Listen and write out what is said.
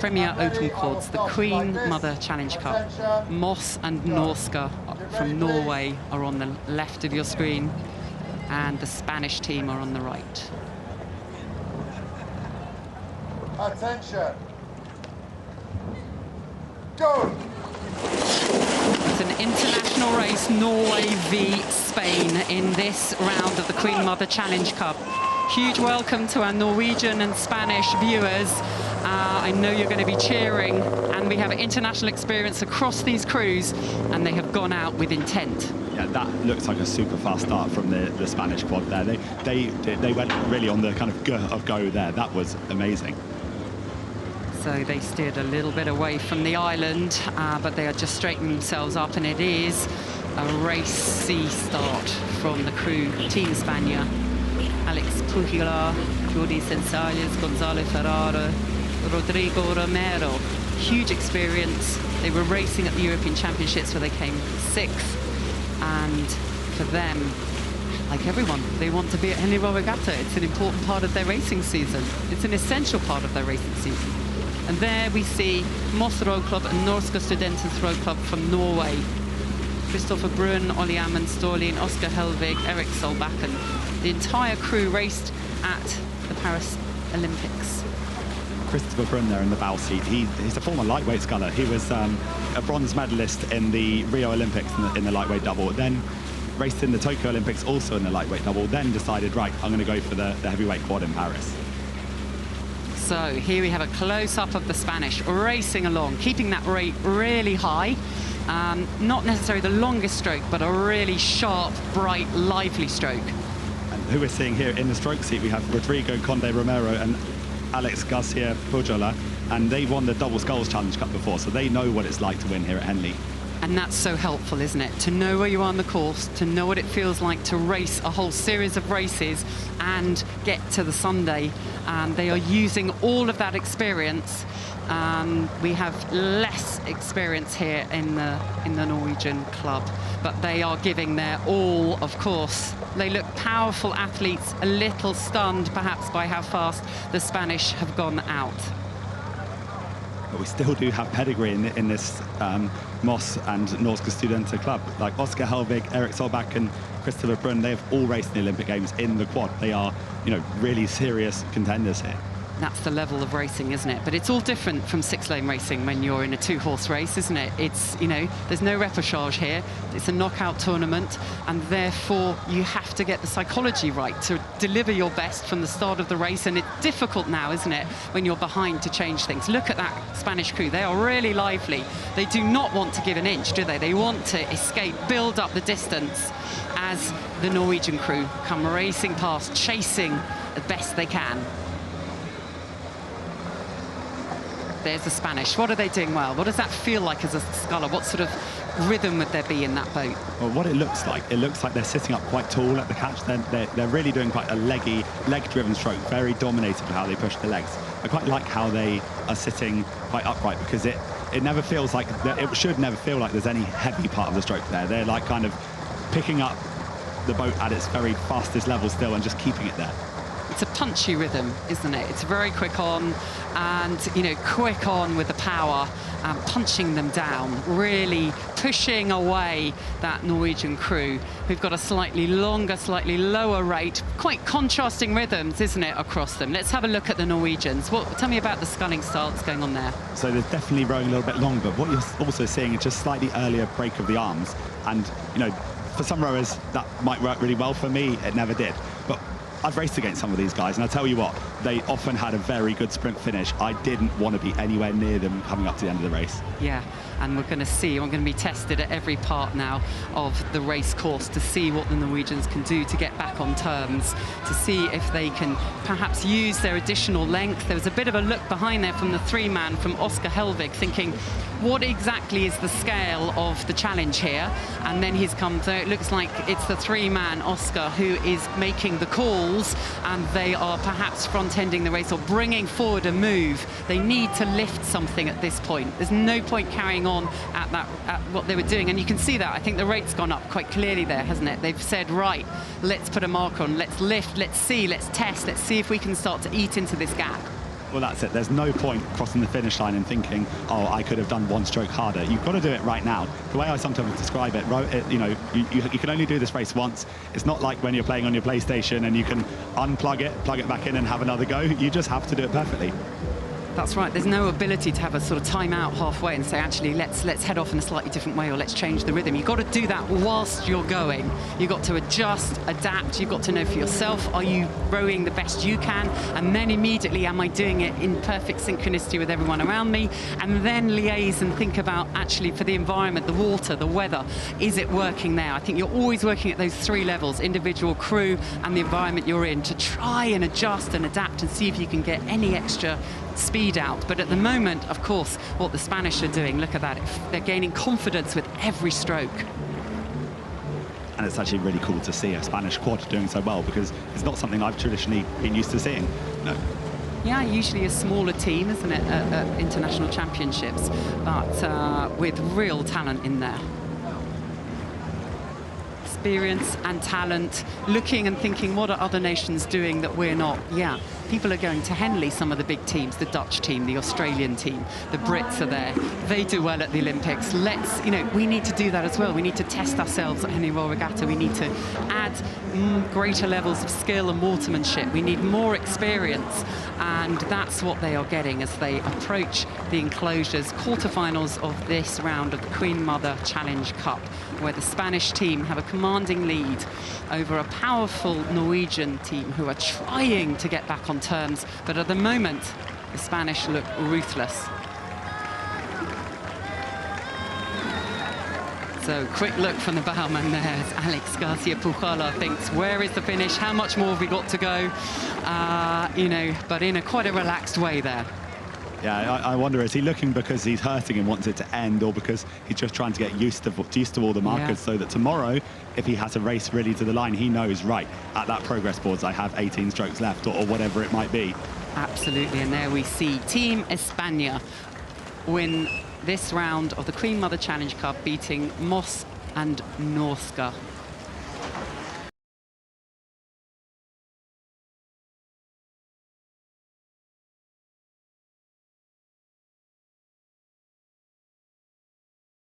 Premier Open Quads, the Queen Mother Challenge Cup. Moss and Norske from Norway are on the left of your screen, and the Spanish team are on the right. Attention. Go. It's an international race, Norway v Spain, in this round of the Queen Mother Challenge Cup. Huge welcome to our Norwegian and Spanish viewers. I know you're going to be cheering, and we have international experience across these crews, and they have gone out with intent. Yeah, that looks like a super fast start from the Spanish quad there. They went really on the kind of go there. That was amazing. So they steered a little bit away from the island, but they are just straightening themselves up, and it is a racy start from the crew, Team España. Alex Pujila, Jordi Sensales, Gonzalo Ferrara, Rodrigo Romero. Huge experience. They were racing at the European Championships where they came sixth, and for them, like everyone, they want to be at Henley Royal Regatta. It's an important part of their racing season. It's an essential part of their racing season. And there we see Moss Row Club and Norske Studenters Row Club from Norway. Christopher Brun, Olli Amund Storlien, Oscar Helvig, Erik Solbakken. The entire crew raced at the Paris Olympics. Christopher Brun there in the bow seat. He's a former lightweight sculler. He was a bronze medalist in the Rio Olympics in the lightweight double. Then raced in the Tokyo Olympics also in the lightweight double. Then decided, right, I'm going to go for the heavyweight quad in Paris. So here we have a close-up of the Spanish racing along, keeping that rate really high. Not necessarily the longest stroke, but a really sharp, bright, lively stroke. And who we're seeing here in the stroke seat, we have Rodrigo Conde Romero and Alex Garcia Pujola, and they won the Double Sculls Challenge Cup before, so they know what it's like to win here at Henley. And that's so helpful, isn't it? To know where you are on the course, to know what it feels like to race a whole series of races and get to the Sunday. They are using all of that experience. We have less experience here in the Norwegian club, but they are giving their all, of course. They look powerful athletes, a little stunned perhaps by how fast the Spanish have gone out. But we still do have pedigree in this Moss and Norske Studenter club. Like Oscar Helvig, Erik Solbakken, and Christopher Brun, they have all raced in the Olympic Games in the quad. They are, really serious contenders here. That's the level of racing, isn't it? But it's all different from six-lane racing when you're in a two-horse race, isn't it? It's, there's no repechage here. It's a knockout tournament, and therefore you have to get the psychology right to deliver your best from the start of the race. And it's difficult now, isn't it, when you're behind to change things. Look at that Spanish crew. They are really lively. They do not want to give an inch, do they? They want to escape, build up the distance as the Norwegian crew come racing past, chasing the best they can. There's the Spanish. What are they doing well? What does that feel like as a sculler? What sort of rhythm would there be in that boat? Well, what it looks like they're sitting up quite tall at the catch. They're really doing quite a leg-driven stroke, very dominated by how they push the legs. I quite like how they are sitting quite upright, because it never feels like, it should never feel like there's any heavy part of the stroke there. They're like kind of picking up the boat at its very fastest level still and just keeping it there. It's a punchy rhythm, isn't it? It's very quick on, and quick on with the power, punching them down, really pushing away that Norwegian crew, who've got a slightly longer, slightly lower rate. Quite contrasting rhythms, isn't it, across them? Let's have a look at the Norwegians. Tell me about the sculling style that's going on there. So they're definitely rowing a little bit longer, but what you're also seeing is just slightly earlier break of the arms. And, for some rowers, that might work really well. For me, it never did. But I've raced against some of these guys, and I tell you what, they often had a very good sprint finish. I didn't want to be anywhere near them coming up to the end of the race. Yeah, and we're going to be tested at every part now of the race course to see what the Norwegians can do to get back on terms, to see if they can perhaps use their additional length. There was a bit of a look behind there from the three-man, from Oscar Helvig, thinking, what exactly is the scale of the challenge here? And then he's come through. It looks like it's the three-man Oscar who is making the calls, and they are perhaps front-ending the race or bringing forward a move. They need to lift something at this point. There's no point carrying on at what they were doing, and you can see that. I think the rate's gone up quite clearly there, hasn't it? They've said, right, let's put a marker on, let's lift, let's see, let's test, let's see if we can start to eat into this gap. Well, that's it. There's no point crossing the finish line and thinking, oh, I could have done one stroke harder. You've got to do it right now. The way I sometimes describe it, you know, you can only do this race once. It's not like when you're playing on your PlayStation and you can unplug it, plug it back in and have another go. You just have to do it perfectly. That's right. There's no ability to have a sort of time out halfway and say, actually, let's head off in a slightly different way, or let's change the rhythm. You've got to do that whilst you're going. You've got to adjust, adapt. You've got to know for yourself, are you rowing the best you can? And then immediately, am I doing it in perfect synchronicity with everyone around me? And then liaise and think about, actually, for the environment, the water, the weather, is it working there? I think you're always working at those three levels, individual, crew, and the environment you're in, to try and adjust and adapt and see if you can get any extra speed out. But at the moment, of course, what the Spanish are doing, look at that, they're gaining confidence with every stroke. And it's actually really cool to see a Spanish quad doing so well, because it's not something I've traditionally been used to seeing. No. Yeah, usually a smaller team, isn't it, at international championships, but with real talent in there. Experience and talent, looking and thinking, what are other nations doing that we're not? Yeah, people are going to Henley, some of the big teams, the Dutch team, the Australian team, the Brits are there. They do well at the Olympics. Let's, you know, we need to do that as well. We need to test ourselves at Henley Royal Regatta. We need to add greater levels of skill and watermanship. We need more experience, and that's what they are getting as they approach the enclosures, quarterfinals of this round of the Queen Mother Challenge Cup, where the Spanish team have a commanding lead over a powerful Norwegian team who are trying to get back on terms, but at the moment the Spanish look ruthless. So quick look from the bowman there as Alex Garcia Pujala thinks, where is the finish? How much more have we got to go? You know, but in quite a relaxed way there. Yeah, I wonder, is he looking because he's hurting and wants it to end, or because he's just trying to get used to all the markers, so that tomorrow, if he has a race really to the line, he knows, right, at that progress boards I have 18 strokes left, or whatever it might be. Absolutely, and there we see Team España win this round of the Queen Mother Challenge Cup, beating Moss and Norske.